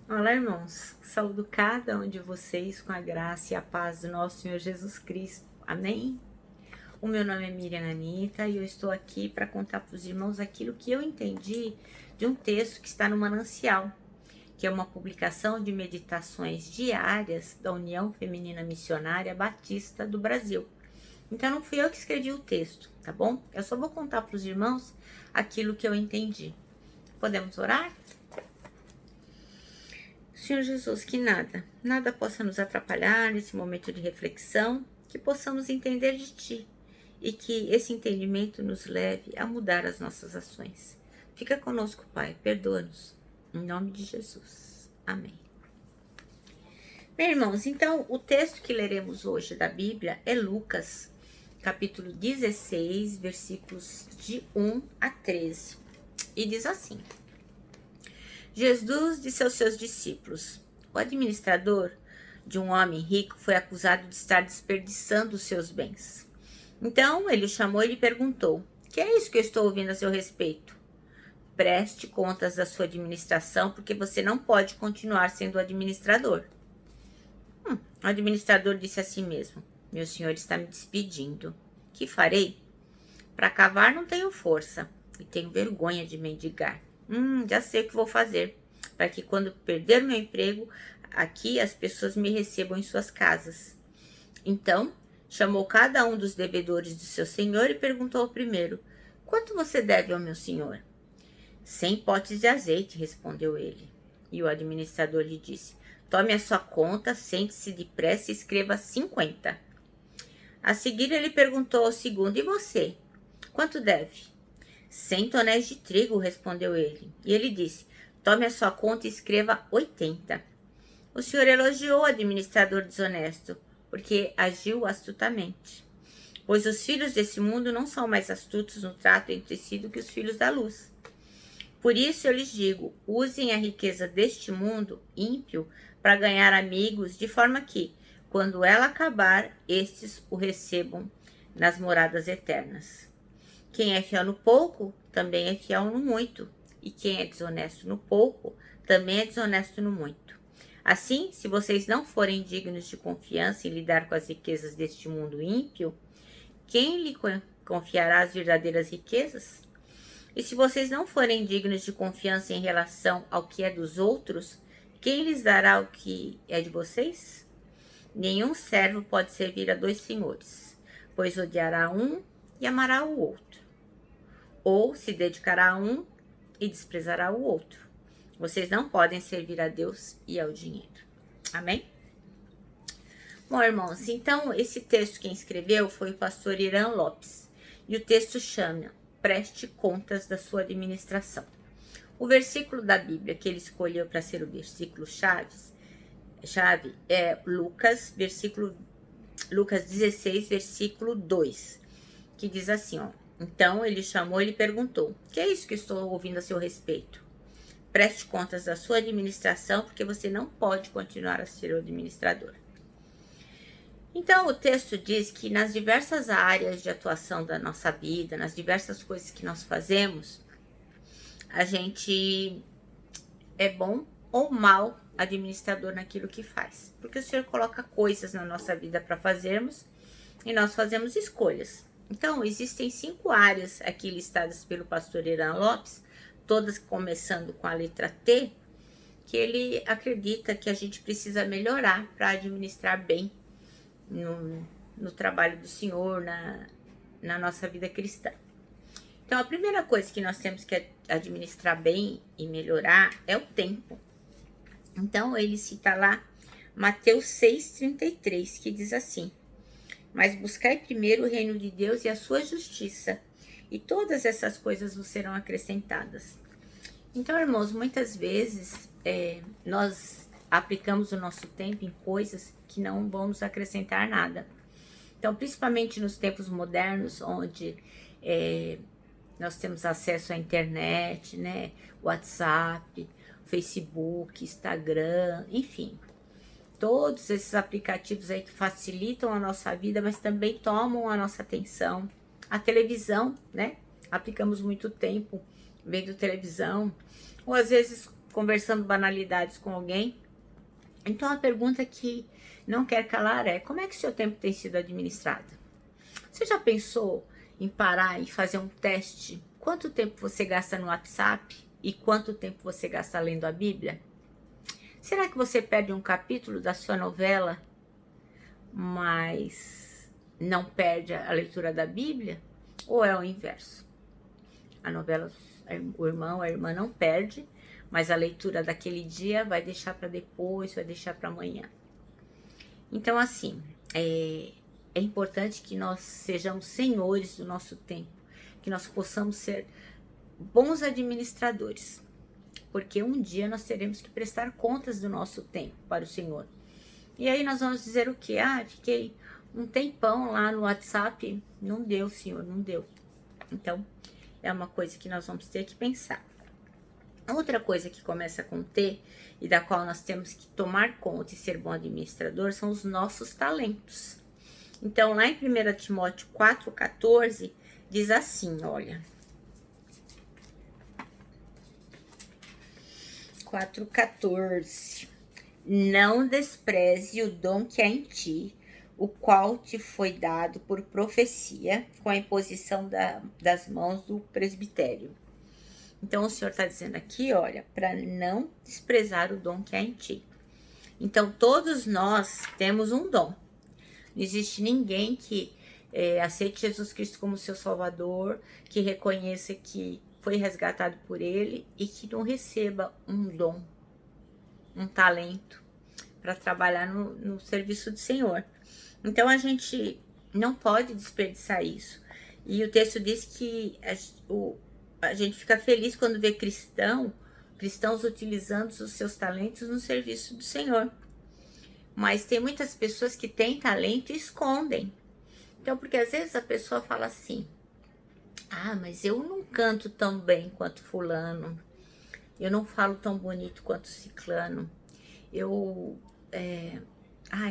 Olá, irmãos. Saúdo cada um de vocês com a graça e a paz do nosso Senhor Jesus Cristo. Amém? O meu nome é Miriam Anita e eu estou aqui para contar para os irmãos aquilo que eu entendi de um texto que está no Manancial, que é uma publicação de meditações diárias da União Feminina Missionária Batista do Brasil. Então não fui eu que escrevi o texto, tá bom? Eu só vou contar para os irmãos aquilo que eu entendi. Podemos orar? Senhor Jesus, que nada possa nos atrapalhar nesse momento de reflexão, que possamos entender de Ti e que esse entendimento nos leve a mudar as nossas ações. Fica conosco, Pai, perdoa-nos. Em nome de Jesus. Amém. Bem, irmãos, então o texto que leremos hoje da Bíblia é Lucas, capítulo 16, versículos de 1 a 13. E diz assim: Jesus disse aos seus discípulos: o administrador de um homem rico foi acusado de estar desperdiçando os seus bens. Então ele o chamou e lhe perguntou: que é isso que eu estou ouvindo a seu respeito? Preste contas da sua administração, porque você não pode continuar sendo administrador. O administrador disse a si mesmo: meu senhor está me despedindo. Que farei? Para cavar não tenho força e tenho vergonha de mendigar. Já sei o que vou fazer, para que quando perder meu emprego, aqui as pessoas me recebam em suas casas. Então, chamou cada um dos devedores do seu senhor e perguntou ao primeiro: quanto você deve ao meu senhor? 100 potes de azeite, respondeu ele. E o administrador lhe disse: tome a sua conta, sente-se depressa e escreva 50. A seguir ele perguntou ao segundo: e você? Quanto deve? 100 tonéis de trigo, respondeu ele. E ele disse: tome a sua conta e escreva 80. O senhor elogiou o administrador desonesto, porque agiu astutamente. Pois os filhos desse mundo não são mais astutos no trato entre si do que os filhos da luz. Por isso eu lhes digo: usem a riqueza deste mundo ímpio para ganhar amigos, de forma que, quando ela acabar, estes o recebam nas moradas eternas. Quem é fiel no pouco, também é fiel no muito. E quem é desonesto no pouco, também é desonesto no muito. Assim, se vocês não forem dignos de confiança em lidar com as riquezas deste mundo ímpio, quem lhe confiará as verdadeiras riquezas? E se vocês não forem dignos de confiança em relação ao que é dos outros, quem lhes dará o que é de vocês? Nenhum servo pode servir a 2 senhores, pois odiará um e amará o outro, ou se dedicará a um e desprezará o outro. Vocês não podem servir a Deus e ao dinheiro. Amém? Bom, irmãos, então esse texto quem escreveu foi o pastor Irã Lopes. E o texto chama: preste contas da sua administração. O versículo da Bíblia que ele escolheu para ser o versículo chave é Lucas 16, versículo 2, que diz assim, ó: então ele chamou e lhe perguntou: que é isso que estou ouvindo a seu respeito? Preste contas da sua administração, porque você não pode continuar a ser o administrador. Então o texto diz que nas diversas áreas de atuação da nossa vida, nas diversas coisas que nós fazemos, a gente é bom ou mal administrador naquilo que faz. Porque o Senhor coloca coisas na nossa vida para fazermos e nós fazemos escolhas. Então, existem 5 áreas aqui listadas pelo pastor Irã Lopes, todas começando com a letra T, que ele acredita que a gente precisa melhorar para administrar bem no trabalho do Senhor, na nossa vida cristã. Então, a primeira coisa que nós temos que administrar bem e melhorar é o tempo. Então, ele cita lá Mateus 6,33, que diz assim: mas buscai primeiro o reino de Deus e a sua justiça, e todas essas coisas vos serão acrescentadas. Então, irmãos, muitas vezes nós aplicamos o nosso tempo em coisas que não vão nos acrescentar nada. Então, principalmente nos tempos modernos, onde nós temos acesso à internet, né? WhatsApp, Facebook, Instagram, enfim. Todos esses aplicativos aí que facilitam a nossa vida, mas também tomam a nossa atenção. A televisão, né? Aplicamos muito tempo vendo televisão. Ou às vezes conversando banalidades com alguém. Então a pergunta que não quer calar é: como é que seu tempo tem sido administrado? Você já pensou em parar e fazer um teste? Quanto tempo você gasta no WhatsApp e quanto tempo você gasta lendo a Bíblia? Será que você perde um capítulo da sua novela, mas não perde a leitura da Bíblia? Ou é o inverso? A novela, o irmão, a irmã não perde, mas a leitura daquele dia vai deixar para depois, vai deixar para amanhã. Então, assim, é importante que nós sejamos senhores do nosso tempo, que nós possamos ser bons administradores, porque um dia nós teremos que prestar contas do nosso tempo para o Senhor. E aí nós vamos dizer o quê? Fiquei um tempão lá no WhatsApp, não deu, Senhor, não deu. Então, é uma coisa que nós vamos ter que pensar. Outra coisa que começa com T e da qual nós temos que tomar conta e ser bom administrador são os nossos talentos. Então, lá em 1 Timóteo 4,14, diz assim, olha. 4,14. Não despreze o dom que há em ti, o qual te foi dado por profecia, com a imposição das mãos do presbitério. Então, o Senhor está dizendo aqui, olha, para não desprezar o dom que há em ti. Então, todos nós temos um dom. Não existe ninguém que aceite Jesus Cristo como seu Salvador, que reconheça que foi resgatado por Ele e que não receba um dom, um talento para trabalhar no serviço do Senhor. Então, a gente não pode desperdiçar isso. E o texto diz que a gente fica feliz quando vê cristãos utilizando os seus talentos no serviço do Senhor. Mas tem muitas pessoas que têm talento e escondem. Então, porque às vezes a pessoa fala assim: mas eu não canto tão bem quanto fulano. Eu não falo tão bonito quanto ciclano. Eu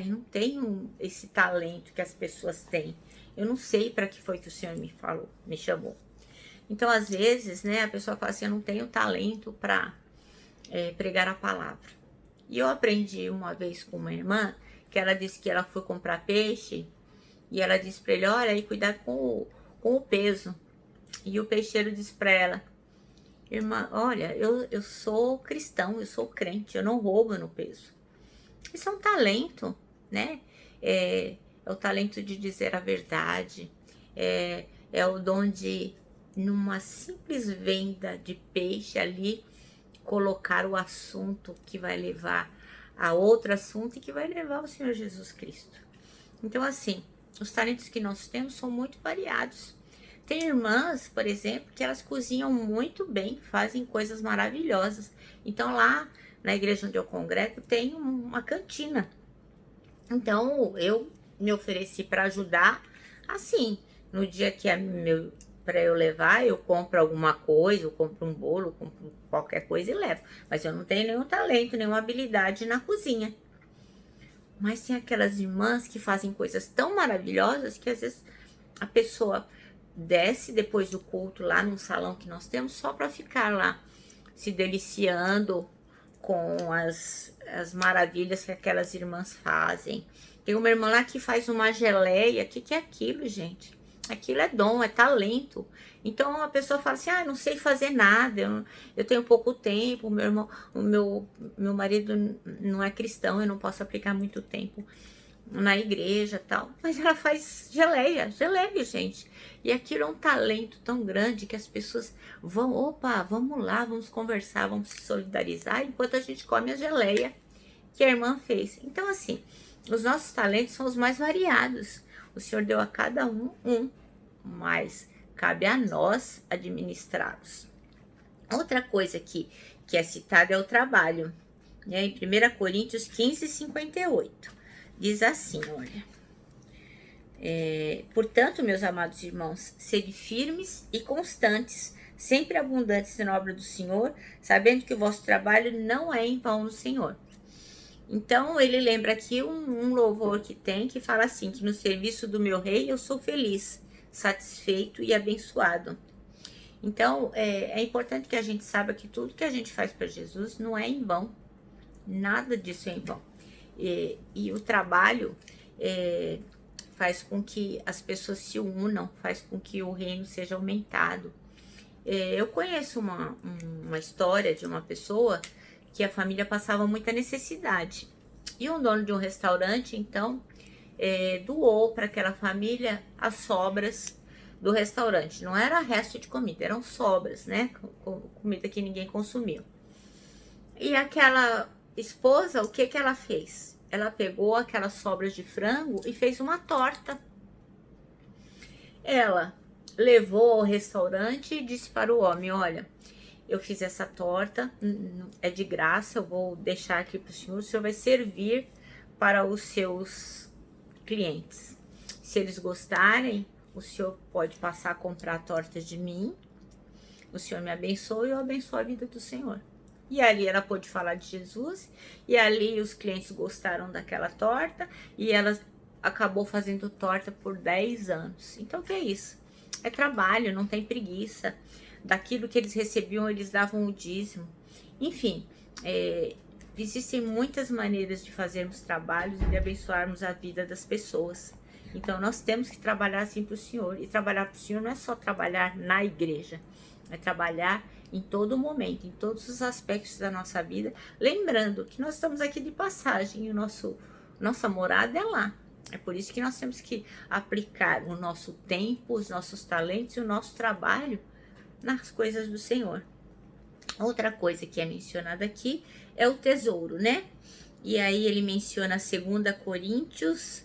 não tenho esse talento que as pessoas têm. Eu não sei para que foi que o Senhor me chamou. Então, às vezes, né, a pessoa fala assim: eu não tenho talento para pregar a palavra. E eu aprendi uma vez com uma irmã, que ela disse que ela foi comprar peixe, e ela disse para ele: olha, aí cuidado com o peso. E o peixeiro disse para ela: irmã, olha, eu sou cristão, eu sou crente, eu não roubo no peso. Isso é um talento, né? É o talento de dizer a verdade, é o dom de, numa simples venda de peixe ali, colocar o assunto que vai levar a outro assunto e que vai levar ao Senhor Jesus Cristo. Então, assim, os talentos que nós temos são muito variados. Tem irmãs, por exemplo, que elas cozinham muito bem, fazem coisas maravilhosas. Então, lá na igreja onde eu congrego, tem uma cantina. Então, eu me ofereci para ajudar, assim, no dia que é para eu levar, eu compro alguma coisa, eu compro um bolo, eu compro qualquer coisa e levo. Mas eu não tenho nenhum talento, nenhuma habilidade na cozinha. Mas tem aquelas irmãs que fazem coisas tão maravilhosas que às vezes a pessoa desce depois do culto lá num salão que nós temos só para ficar lá se deliciando com as maravilhas que aquelas irmãs fazem. Tem uma irmã lá que faz uma geleia. O que é aquilo, gente? Aquilo é dom, é talento. Então a pessoa fala assim: não sei fazer nada, eu tenho pouco tempo, meu marido não é cristão, eu não posso aplicar muito tempo na igreja e tal. Mas ela faz geleia, gente. E aquilo é um talento tão grande que as pessoas vão, vamos lá, vamos conversar, vamos se solidarizar enquanto a gente come a geleia que a irmã fez. Então, assim, os nossos talentos são os mais variados. O Senhor deu a cada um, mas cabe a nós administrá-los. Outra coisa que é citada é o trabalho. Né? Em 1 Coríntios 15, 58, diz assim, olha: portanto, meus amados irmãos, sede firmes e constantes, sempre abundantes na obra do Senhor, sabendo que o vosso trabalho não é em vão no Senhor. Então, ele lembra aqui um louvor que tem, que fala assim, que no serviço do meu rei eu sou feliz, satisfeito e abençoado. Então, é importante que a gente saiba que tudo que a gente faz para Jesus não é em vão. Nada disso é em vão. E o trabalho faz com que as pessoas se unam, faz com que o reino seja aumentado. Eu conheço uma história de uma pessoa que a família passava muita necessidade. E um dono de um restaurante, então, doou para aquela família as sobras do restaurante. Não era resto de comida, eram sobras, né? Comida que ninguém consumiu. E aquela esposa, o que ela fez? Ela pegou aquelas sobras de frango e fez uma torta. Ela levou ao restaurante e disse para o homem: olha, eu fiz essa torta, é de graça, eu vou deixar aqui para o senhor vai servir para os seus clientes. Se eles gostarem, o senhor pode passar a comprar tortas de mim, o senhor me abençoe e eu abençoo a vida do senhor. E ali ela pôde falar de Jesus, e ali os clientes gostaram daquela torta, e ela acabou fazendo torta por 10 anos. Então, o que é isso? É trabalho, não tem preguiça. Daquilo que eles recebiam, eles davam o dízimo. Enfim, existem muitas maneiras de fazermos trabalhos e de abençoarmos a vida das pessoas. Então, nós temos que trabalhar assim para o Senhor. E trabalhar para o Senhor não é só trabalhar na igreja, é trabalhar em todo momento, em todos os aspectos da nossa vida. Lembrando que nós estamos aqui de passagem e nossa morada é lá. É por isso que nós temos que aplicar o nosso tempo, os nossos talentos e o nosso trabalho nas coisas do Senhor. Outra coisa que é mencionada aqui é o tesouro, né? E aí ele menciona 2 Coríntios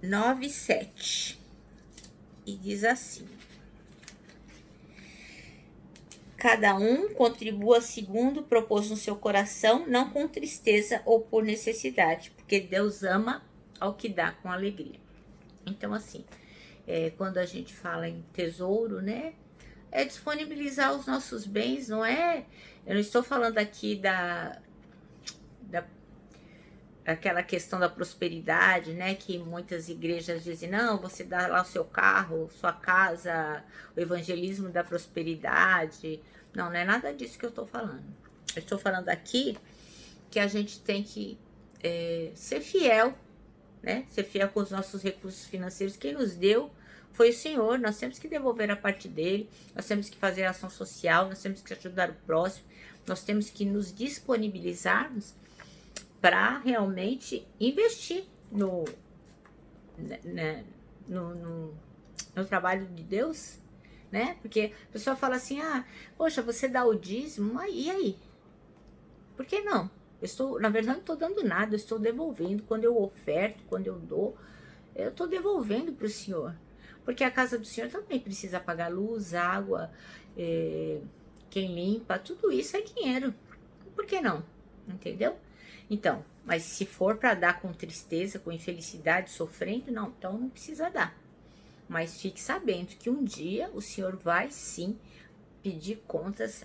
9:7. E diz assim: cada um contribua segundo propôs no seu coração, não com tristeza ou por necessidade, porque Deus ama ao que dá com alegria. Então, assim, quando a gente fala em tesouro, né? É disponibilizar os nossos bens, não é? Eu não estou falando aqui aquela questão da prosperidade, né? Que muitas igrejas dizem, não, você dá lá o seu carro, sua casa, o evangelismo da prosperidade. Não, não é nada disso que eu estou falando. Eu estou falando aqui que a gente tem que ser fiel, né? Ser fiel com os nossos recursos financeiros. Quem nos deu foi o Senhor. Nós temos que devolver a parte dele. Nós temos que fazer ação social. Nós temos que ajudar o próximo. Nós temos que nos disponibilizarmos para realmente investir no trabalho de Deus, né? Porque a pessoa fala assim, poxa, você dá o dízimo, e aí? Por que não? Na verdade, não estou dando nada, eu estou devolvendo. Quando eu oferto, quando eu dou, eu estou devolvendo para o Senhor. Porque a casa do Senhor também precisa pagar luz, água, quem limpa, tudo isso é dinheiro. Por que não? Entendeu? Então, mas se for para dar com tristeza, com infelicidade, sofrendo, não, então não precisa dar. Mas fique sabendo que um dia o Senhor vai sim pedir contas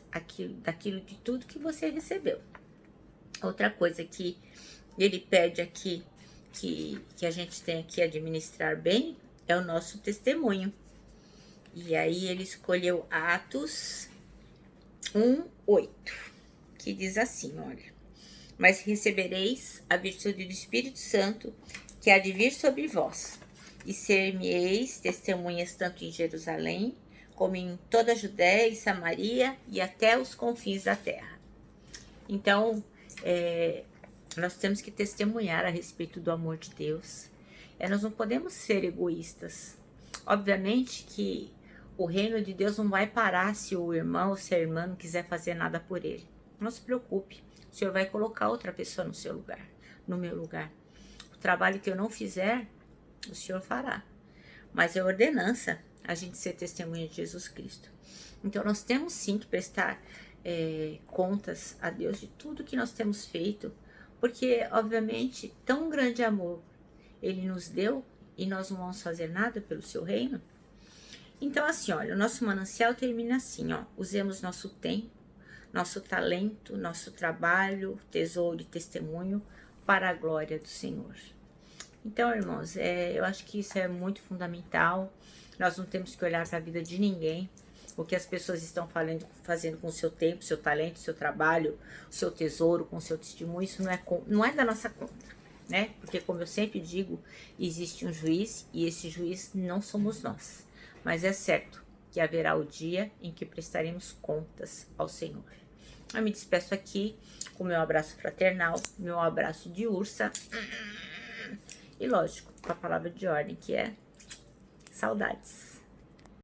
daquilo de tudo que você recebeu. Outra coisa que ele pede aqui, que a gente tem que administrar bem, é o nosso testemunho. E aí ele escolheu Atos 1:8, que diz assim, olha: mas recebereis a virtude do Espírito Santo, que há de vir sobre vós, e ser-me-eis testemunhas tanto em Jerusalém, como em toda a Judéia e Samaria, e até os confins da terra. Então, nós temos que testemunhar a respeito do amor de Deus. Nós não podemos ser egoístas. Obviamente que o reino de Deus não vai parar se o irmão ou se a irmã não quiser fazer nada por ele. Não se preocupe. O Senhor vai colocar outra pessoa no seu lugar, no meu lugar. O trabalho que eu não fizer, o Senhor fará. Mas é ordenança a gente ser testemunha de Jesus Cristo. Então nós temos sim que prestar contas a Deus de tudo que nós temos feito, porque obviamente tão grande amor Ele nos deu e nós não vamos fazer nada pelo seu reino. Então assim, olha, o nosso manancial termina assim, ó: usemos nosso tempo, nosso talento, nosso trabalho, tesouro e testemunho para a glória do Senhor. Então, irmãos, eu acho que isso é muito fundamental. Nós não temos que olhar para a vida de ninguém. o que as pessoas estão fazendo com o seu tempo, seu talento, seu trabalho, o seu tesouro, com o seu testemunho, isso não é da nossa conta, né? Porque, como eu sempre digo, existe um juiz e esse juiz não somos nós. Mas é certo que haverá o dia em que prestaremos contas ao Senhor. Eu me despeço aqui com meu abraço fraternal, meu abraço de ursa e, lógico, com a palavra de ordem, que é saudades.